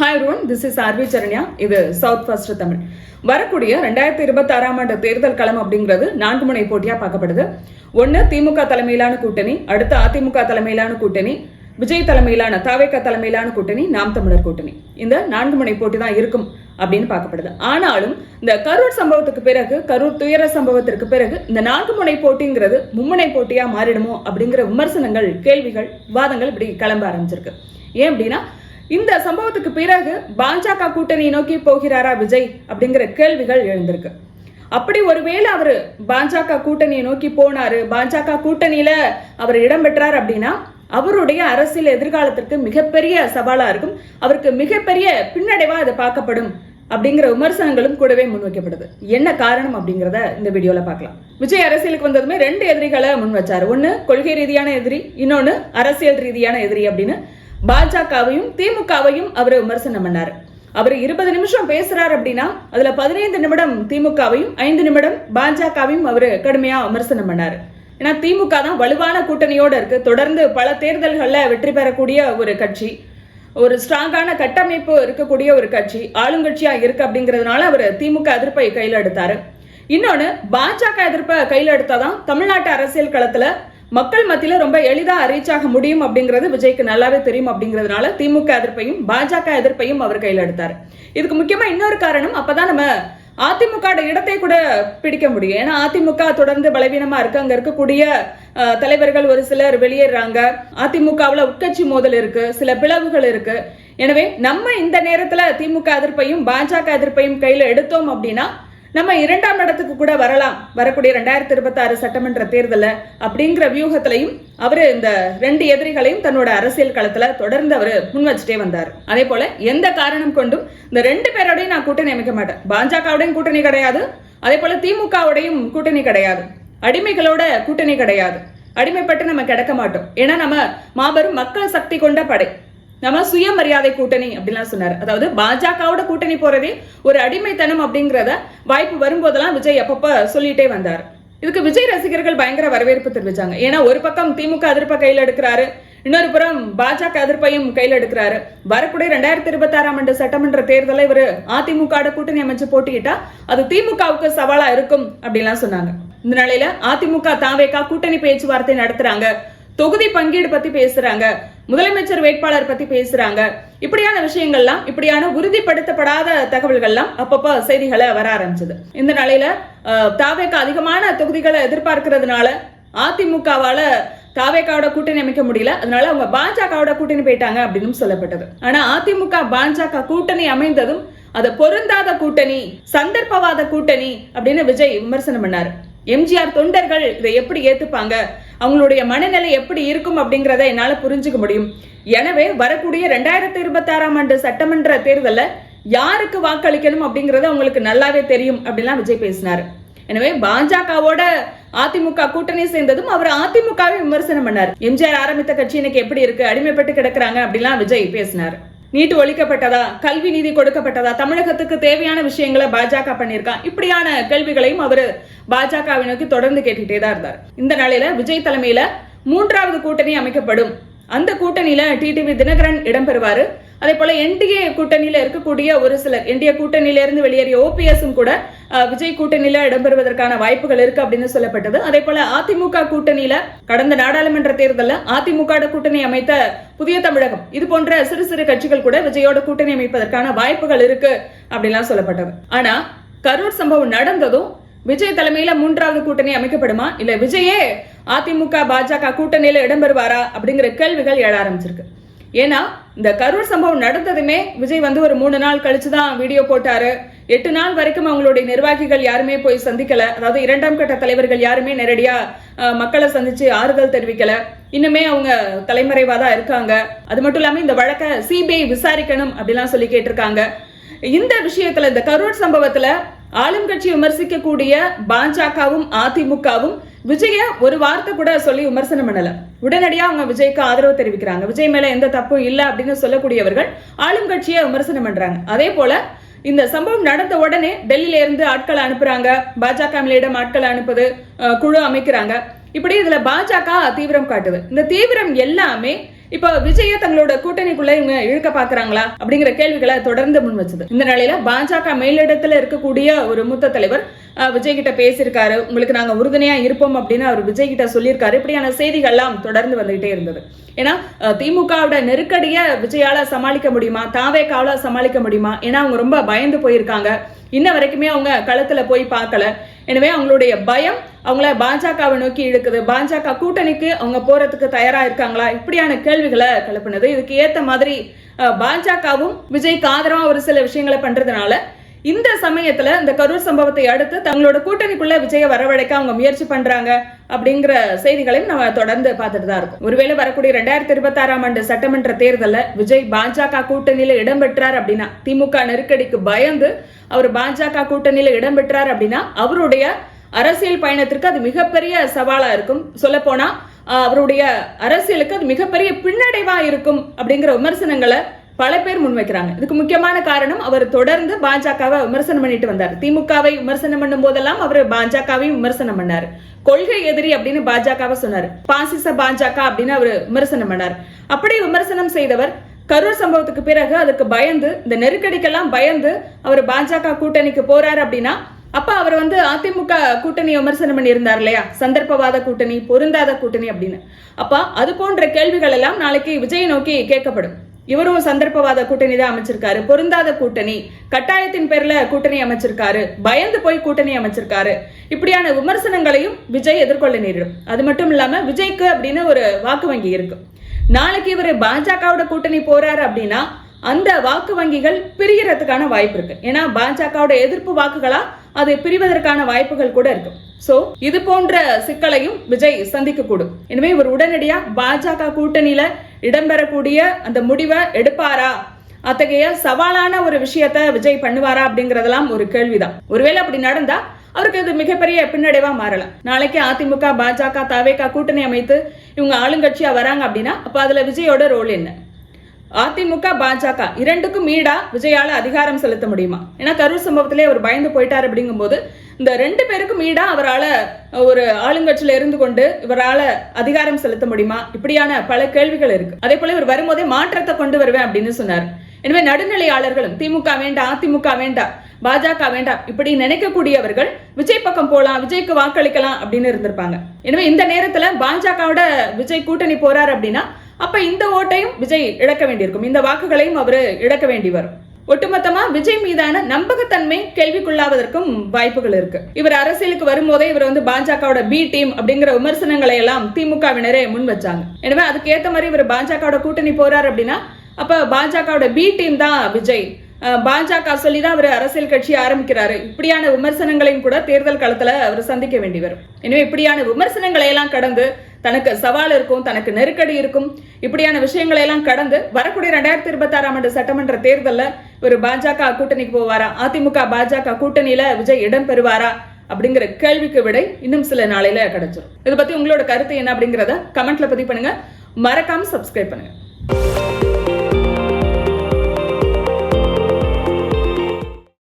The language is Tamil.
Hi everyone, this is RV Charanya. இது சவுத் ஃபர்ஸ்ட் தமிழ். வரக்கூடிய 2026 ஆண்டு தேர்தல் களம் அப்படிங்கிறது 4 முனை போட்டியா பார்க்கப்படுது. ஒன்னு திமுக தலைமையிலான கூட்டணி, அடுத்து அதிமுக தலைமையிலான கூட்டணி, விஜய் தலைமையிலான தாவேக தலைமையிலான கூட்டணி, நாம் தமிழர் கூட்டணி. இந்த 4 முனை போட்டி தான் இருக்கும் அப்படின்னு பார்க்கப்படுது. ஆனாலும் இந்த கரூர் சம்பவத்துக்கு பிறகு, கரூர் துயர சம்பவத்திற்கு பிறகு இந்த 4 முனை போட்டிங்கிறது மும்முனை போட்டியா மாறிடுமோ அப்படிங்கிற விமர்சனங்கள், கேள்விகள், வாதங்கள் இப்படி கிளம்ப ஆரம்பிச்சிருக்கு. ஏன் அப்படின்னா இந்த சம்பவத்துக்கு பிறகு பாஜக கூட்டணியை நோக்கி போகிறாரா விஜய் அப்படிங்கிற கேள்விகள் எழுந்திருக்கு. அப்படி ஒருவேளை அவர் பாஜக கூட்டணியை நோக்கி போனாரு, பாஜக கூட்டணியில அவர் இடம் பெற்றார் அப்படின்னா அவருடைய அரசியல் எதிர்காலத்திற்கு மிகப்பெரிய சவாலா இருக்கும், அவருக்கு மிகப்பெரிய பின்னடைவா அது பார்க்கப்படும் அப்படிங்கிற விமர்சனங்களும் கூடவே முன்வைக்கப்படுது. என்ன காரணம் அப்படிங்கிறத இந்த வீடியோல பார்க்கலாம். விஜய் அரசியலுக்கு வந்ததுமே 2 எதிரிகளை முன் வச்சாரு. ஒன்னு கொள்கை ரீதியான எதிரி, இன்னொன்னு அரசியல் ரீதியான எதிரி அப்படின்னு பாஜகவையும் திமுகவையும் அவர் விமர்சனம் பண்ணாரு. அவர் 20 நிமிஷம் பேசுறாரு அப்படின்னா அதுல 15 நிமிடம் திமுகவையும் 5 நிமிடம் பாஜகவையும் அவர் கடுமையா விமர்சனம் பண்ணாரு. ஏன்னா திமுக தான் வலுவான கூட்டணியோட இருக்கு, தொடர்ந்து பல தேர்தல்கள்ல வெற்றி பெறக்கூடிய ஒரு கட்சி, ஒரு ஸ்ட்ராங்கான கட்டமைப்பு இருக்கக்கூடிய ஒரு கட்சி, ஆளுங்கட்சியா இருக்கு அப்படிங்கிறதுனால அவர் திமுக எதிர்ப்பை கையில் எடுத்தாரு. இன்னொன்னு பாஜக எதிர்ப்பை கையில் எடுத்தாதான் தமிழ்நாட்டு அரசியல் களத்துல மக்கள் மத்தியில ரொம்ப எளிதா ரீச் ஆக முடியும் அப்படிங்கிறது விஜய்க்கு நல்லாவே தெரியும். அப்படிங்கிறதுனால திமுக எதிர்ப்பையும் பாஜக எதிர்ப்பையும் அவர் கையில் எடுத்தார். இதுக்கு முக்கியமா இன்னொரு காரணம், அப்பதான் நம்ம அதிமுக இடத்தை கூட பிடிக்க முடியும். ஏன்னா அதிமுக தொடர்ந்து பலவீனமா இருக்கு, அங்க இருக்கக்கூடிய தலைவர்கள் ஒரு சிலர் வெளியேறாங்க, அதிமுகவுல உட்கட்சி மோதல் இருக்கு, சில பிளவுகள் இருக்கு. எனவே நம்ம இந்த நேரத்துல திமுக எதிர்ப்பையும் பாஜக எதிர்ப்பையும் கையில எடுத்தோம் அப்படின்னா நம்ம 2ஆம் இடத்துக்கு கூட வரலாம் வரக்கூடிய 2026 சட்டமன்ற தேர்தல அப்படிங்கிற வியூகத்திலையும் அவரு இந்த 2 எதிரிகளையும் தன்னோட அரசியல் களத்துல தொடர்ந்து அவரு முன் வச்சுட்டே வந்தார். அதே போல எந்த காரணம் கொண்டும் இந்த 2 பேரோடையும் நான் கூட்டணி அமைக்க மாட்டேன், பாஜகவுடையும் கூட்டணி கிடையாது, அதே போல திமுகவுடையும் கூட்டணி கிடையாது, அடிமைகளோட கூட்டணி கிடையாது, அடிமைப்பட்டு நம்ம கிடக்க மாட்டோம். ஏன்னா நம்ம மாபெரும் மக்கள் சக்தி கொண்ட படை, நம்ம சுயமரியாதை கூட்டணி அப்படிலாம் சொன்னார். அதாவது பாஜகவோட கூட்டணி போறதே ஒரு அடிமைத்தனம் அப்படிங்கிறத வாய்ப்பு வரும்போதெல்லாம் விஜய் அப்பப்ப சொல்லிட்டே வந்தார். இதுக்கு விஜய் ரசிகர்கள் பயங்கர வரவேற்பு தெரிவிச்சாங்க. ஏன்னா ஒரு பக்கம் திமுக எதிர்ப்பை கையில் எடுக்கிறாரு, இன்னொரு புறம் பாஜக எதிர்ப்பையும் கையில் எடுக்கிறாரு. வரக்கூடிய 2026 ஆண்டு சட்டமன்ற தேர்தலை இவர் அதிமுக கூட்டணி அமைச்சு போட்டிக்கிட்டா அது திமுகவுக்கு சவாலா இருக்கும் அப்படின்லாம் சொன்னாங்க. இந்த நிலையில அதிமுக தாவேகா கூட்டணி பேச்சுவார்த்தை நடத்துறாங்க, தொகுதி பங்கீடு பத்தி பேசுறாங்க, முதலமைச்சர் வேட்பாளர் பத்தி பேசுறாங்க. இப்படியான விஷயங்கள்லாம், இப்படியான உறுதிப்படுத்தப்படாத தகவல்கள்லாம் அப்பப்ப செய்திகளை வர ஆரம்பிச்சது. இந்த நிலையில தாவேக அதிகமான தொகுதிகளை எதிர்பார்க்கிறதுனால அதிமுகவால தாவேகாவோட கூட்டணி அமைக்க முடியல, அதனால அவங்க பாஜகவோட கூட்டணி போயிட்டாங்க அப்படின்னு சொல்லப்பட்டது. ஆனா அதிமுக பாஜக கூட்டணி அமைந்ததும் அது பொருந்தாத கூட்டணி, சந்தர்ப்பவாத கூட்டணி அப்படின்னு விஜய் விமர்சனம் பண்ணாரு. எம்ஜிஆர் தொண்டர்கள் இதை எப்படி ஏத்துப்பாங்க, அவங்களுடைய மனநிலை எப்படி இருக்கும் அப்படிங்கிறத என்னால புரிஞ்சுக்க முடியும். எனவே வரக்கூடிய 2026 ஆண்டு சட்டமன்ற தேர்தல்ல யாருக்கு வாக்களிக்கணும் அப்படிங்கறது அவங்களுக்கு நல்லாவே தெரியும் அப்படின்லாம் விஜய் பேசினாரு. எனவே பாஜகவோட அதிமுக கூட்டணி சேர்ந்ததும் அவர் அதிமுகவை விமர்சனம் பண்ணார். எம்ஜிஆர் ஆரம்பித்த கட்சி இன்னைக்கு எப்படி இருக்கு, அடிமைப்பட்டு கிடக்குறாங்க அப்படிலாம் விஜய் பேசினார். நீட்டு ஒழிக்கப்பட்டதா, கல்வி நீதி கொடுக்கப்பட்டதா, தமிழகத்துக்கு தேவையான விஷயங்களை பாஜக பண்ணியிருக்கான், இப்படியான கேள்விகளையும் அவர் பாஜகவை நோக்கி தொடர்ந்து கேட்டுட்டே தான் இருந்தார். இந்த நிலையில விஜய் தலைமையில 3வது கூட்டணி அமைக்கப்படும். அந்த கூட்டணியில டிடிவி தினகரன் இடம்பெறுவாரு. அதே போல என்டிஏ கூட்டணியில இருக்கக்கூடிய ஒரு சிலர், என்டிஏ கூட்டணியில இருந்து வெளியேறிய ஓபிஎஸும் கூட விஜய் கூட்டணியில இடம்பெறுவதற்கான வாய்ப்புகள் இருக்கு அப்படின்னு சொல்லப்பட்டது. அதே போல அதிமுக கூட்டணியில கடந்த நாடாளுமன்ற தேர்தலில் அதிமுக கூட்டணி அமைத்த புதிய தமிழகம், இது போன்ற சிறு சிறு கட்சிகள் கூட விஜயோட கூட்டணி அமைப்பதற்கான வாய்ப்புகள் இருக்கு அப்படின்லாம் சொல்லப்பட்டது. ஆனா கரூர் சம்பவம் நடந்ததும் விஜய் தலைமையில 3வது கூட்டணி அமைக்கப்படுமா, இல்ல விஜயே அதிமுக பாஜக கூட்டணியில இடம்பெறுவாரா அப்படிங்கிற கேள்விகள் எழ ஆரம்பிச்சிருக்கு. ஏன்னா இந்த கரூர் சம்பவம் நடந்ததுமே விஜய் ஒரு 3 நாள் கழிச்சுதான் வீடியோ போட்டாரு. 8 நாள் வரைக்கும் அவங்களுடைய நிர்வாகிகள் யாருமே போய் சந்திக்கல, அதாவது 2ஆம் கட்ட தலைவர்கள் யாருமே நேரடியா மக்களை சந்திச்சு ஆறுதல் தெரிவிக்கல, இன்னுமே அவங்க தலைமறைவாதான் இருக்காங்க. அது மட்டும் இல்லாம இந்த வழக்கை சிபிஐ விசாரிக்கணும் அப்படிலாம் சொல்லி கேட்டிருக்காங்க. இந்த விஷயத்துல, இந்த கரூர் சம்பவத்துல ஆளும் கட்சி விமர்சிக்கக்கூடிய பாஜகவும் அதிமுகவும் விஜய ஒரு வார்த்தை கூட சொல்லி விமர்சனம் பண்ணல. உடனடியா அவங்க விஜய்க்கு ஆதரவு தெரிவிக்கிறாங்க. விஜய் மேல எந்த தப்பும் இல்லை அப்படின்னு சொல்லக்கூடியவர்கள் ஆளும் கட்சியை விமர்சனம் பண்றாங்க. அதே போல இந்த சம்பவம் நடந்த உடனே டெல்லியில இருந்து ஆட்களை அனுப்புறாங்க, பாஜக ஆட்களை அனுப்புது, குழு அமைக்கிறாங்க. இப்படி இதுல பாஜக தீவிரம் காட்டுது. இந்த தீவிரம் எல்லாமே இப்ப விஜய தங்களோட கூட்டணிக்குள்ள இவங்க இழுக்க பாக்குறாங்களா அப்படிங்கிற கேள்விகளை தொடர்ந்து முன் வச்சது. இந்த நிலையில பாஜக மேலிடத்துல இருக்கக்கூடிய ஒரு மூத்த தலைவர் விஜய் கிட்ட பேசியிருக்காரு, உங்களுக்கு நாங்க உறுதுணையா இருப்போம் அப்படின்னு அவர் விஜய் கிட்ட சொல்லியிருக்காரு. இப்படியான செய்திகள்லாம் தொடர்ந்து வந்துகிட்டே இருந்தது. ஏன்னா திமுகவோட நெருக்கடியை விஜயால சமாளிக்க முடியுமா, தாவேகாவால சமாளிக்க முடியுமா? ஏன்னா அவங்க ரொம்ப பயந்து போயிருக்காங்க. இன்ன வரைக்குமே அவங்க களத்துல போய் பார்க்கல. எனவே அவங்களுடைய பயம் அவங்கள பாஜகவை நோக்கி இழுக்குது. பாஜக கூட்டணிக்கு அவங்க போறதுக்கு தயாரா இருக்காங்களா, இப்படியான கேள்விகளை கிளப்பினது. இதுக்கு ஏத்த மாதிரி பாஜகவும் விஜய்க்கு ஆதரவா ஒரு சில விஷயங்களை பண்றதுனால இந்த சமயத்துல இந்த கரூர் சம்பவத்தை அடுத்து தங்களோட கூட்டணிக்குள்ள விஜய வரவழைக்க அவங்க முயற்சி பண்றாங்க அப்படிங்கிற செய்திகளையும் நம்ம தொடர்ந்து பார்த்துட்டு தான் இருக்கும். ஒருவேளை வரக்கூடிய 2026ஆம் ஆண்டு சட்டமன்ற தேர்தலில் விஜய் பாஜக கூட்டணியில இடம்பெற்றார் அப்படின்னா, திமுக நெருக்கடிக்கு பயந்து அவர் பாஜக கூட்டணியில இடம்பெற்றார் அப்படின்னா அவருடைய அரசியல் பயணத்திற்கு அது மிகப்பெரிய சவாலா இருக்கும். சொல்ல போனா அவருடைய அரசியலுக்கு அது மிகப்பெரிய பின்னடைவா இருக்கும் அப்படிங்கிற விமர்சனங்களை பல பேர் முன்வைக்கிறாங்க. இதுக்கு முக்கியமான காரணம் அவர் தொடர்ந்து பாஜகவை விமர்சனம் பண்ணிட்டு வந்தார். திமுகவை விமர்சனம் பண்ணும் போதெல்லாம் அவர் பாஜகவையும் விமர்சனம் பண்ணார். கொள்கை எதிரி அப்படின்னு பாஜகவை சொன்னார். பாசிச பாஜக அப்படின்னு அவர் விமர்சனம் பண்ணார். அப்படி விமர்சனம் செய்தவர் கரூர் சம்பவத்துக்கு பிறகு அதுக்கு பயந்து, இந்த நெருக்கடிக்கெல்லாம் பயந்து அவர் பாஜக கூட்டணிக்கு போறாரு அப்படின்னா, அப்ப அவர் அதிமுக கூட்டணி விமர்சனம் பண்ணி இருந்தார் இல்லையா, சந்தர்ப்பவாத கூட்டணி, பொருந்தாத கூட்டணி அப்படின்னு. அப்ப அது போன்ற கேள்விகள் எல்லாம் நாளைக்கு விஜய் நோக்கி கேட்கப்படும். இவரும் சந்தர்ப்பவாத கூட்டணி தான் அமைச்சிருக்காரு, பொருந்தாத கூட்டணி, கட்டாயத்தின் பேர்ல கூட்டணி அமைச்சிருக்காரு, பயந்து போய் கூட்டணி அமைச்சிருக்காரு, இப்படியான விமர்சனங்களையும் விஜய் எதிர்கொள்ள நேரிடும். அது மட்டும் இல்லாம விஜய்க்கு அப்படின்னு ஒரு வாக்கு வங்கி இருக்கு. நாளைக்கு இவர் பாஜகவோட கூட்டணி போறாரு அப்படின்னா அந்த வாக்கு வங்கிகள் பிரியறதுக்கான வாய்ப்பு இருக்கு. ஏன்னா பாஜகவோட எதிர்ப்பு வாக்குகளா அது பிரிவதற்கான வாய்ப்புகள் கூட இருக்கு. சோ இது போன்ற சிக்கலையும் விஜய் சந்திக்க கூடும். எனவே இவர் உடனடியா பாஜக கூட்டணியில இடம்பெறக்கூடிய அந்த முடிவை எடுப்பாரா, அத்தகைய சவாலான ஒரு விஷயத்த விஜய் பண்ணுவாரா அப்படிங்கறதெல்லாம் ஒரு கேள்விதான். ஒருவேளை அப்படி நடந்தா அவருக்கு இது மிகப்பெரிய பின்னடைவா மாறலாம். நாளைக்கு அதிமுக பாஜக தவேகா கூட்டணி அமைத்து இவங்க ஆளுங்கட்சியா வராங்க அப்படின்னா அப்ப அதுல விஜயோட ரோல் என்ன? அதிமுக பாஜக இரண்டுக்கும் ஈடா விஜயால அதிகாரம் செலுத்த முடியுமா? ஏன்னா கரூர் சம்பவத்திலே அவர் பயந்து போயிட்டார். அப்படிங்கும் போது இந்த ரெண்டு பேருக்கும் ஈடா அவரால் ஒரு ஆளுங்கட்சியில இருந்து கொண்டு இவரால் அதிகாரம் செலுத்த முடியுமா? இப்படியான பல கேள்விகள் இருக்கு. அதே போல இவர் வரும்போதே மாற்றத்தை கொண்டு வருவேன் அப்படின்னு சொன்னார். எனவே நடுநிலையாளர்களும் திமுக வேண்டாம், அதிமுக வேண்டாம், பாஜக வேண்டாம் இப்படி நினைக்கக்கூடியவர்கள் விஜய் பக்கம் போலாம், விஜய்க்கு வாக்களிக்கலாம் அப்படின்னு இருந்திருப்பாங்க. எனவே இந்த நேரத்துல பாஜகவோட விஜய் கூட்டணி போறாரு அப்படின்னா அப்ப இந்த ஓட்டையும் விஜய் இழக்க வேண்டியிருக்கும், இந்த வாக்குகளையும் அவரு இழக்க வேண்டி வரும். ஒட்டுமொத்தமா விஜய் மீதான நம்பகத்தன்மை கேள்விக்குள்ளாவதற்கும் வாய்ப்புகள் இருக்கு. இவர் அரசியலுக்கு வரும்போதே இவர் பாஜகவோட பி டீம் அப்படிங்கிற விமர்சனங்களை எல்லாம் திமுகவினரே முன் வச்சாங்க. எனவே அதுக்கு ஏத்த மாதிரி இவர் பாஜகவோட கூட்டணி போறாரு அப்படின்னா அப்ப பாஜகவோட பி டீம் தான் விஜய், பாஜக சொல்லிதான் அவர் அரசியல் கட்சி ஆரம்பிக்கிறாரு, இப்படியான விமர்சனங்களையும் கூட தேர்தல் களத்துல அவர் சந்திக்க வேண்டி வரும். எனவே இப்படியான விமர்சனங்களை எல்லாம் கடந்து தனக்கு சவால் இருக்கும், தனக்கு நெருக்கடி இருக்கும், இப்படியான விஷயங்களை எல்லாம் கடந்து வரக்கூடிய 2026ஆம் ஆண்டு சட்டமன்ற தேர்தலில் ஒரு பாஜக கூட்டணிக்கு போவாரா, அதிமுக பாஜக கூட்டணியில விஜய் இடம் பெறுவாரா அப்படிங்கிற கேள்விக்கு விடை இன்னும் சில நாளையில கிடைச்சிடும். இதை பத்தி உங்களோட கருத்து என்ன அப்படிங்கிறத கமெண்ட்ல பதிவு பண்ணுங்க. மறக்காம சப்ஸ்கிரைப் பண்ணுங்க.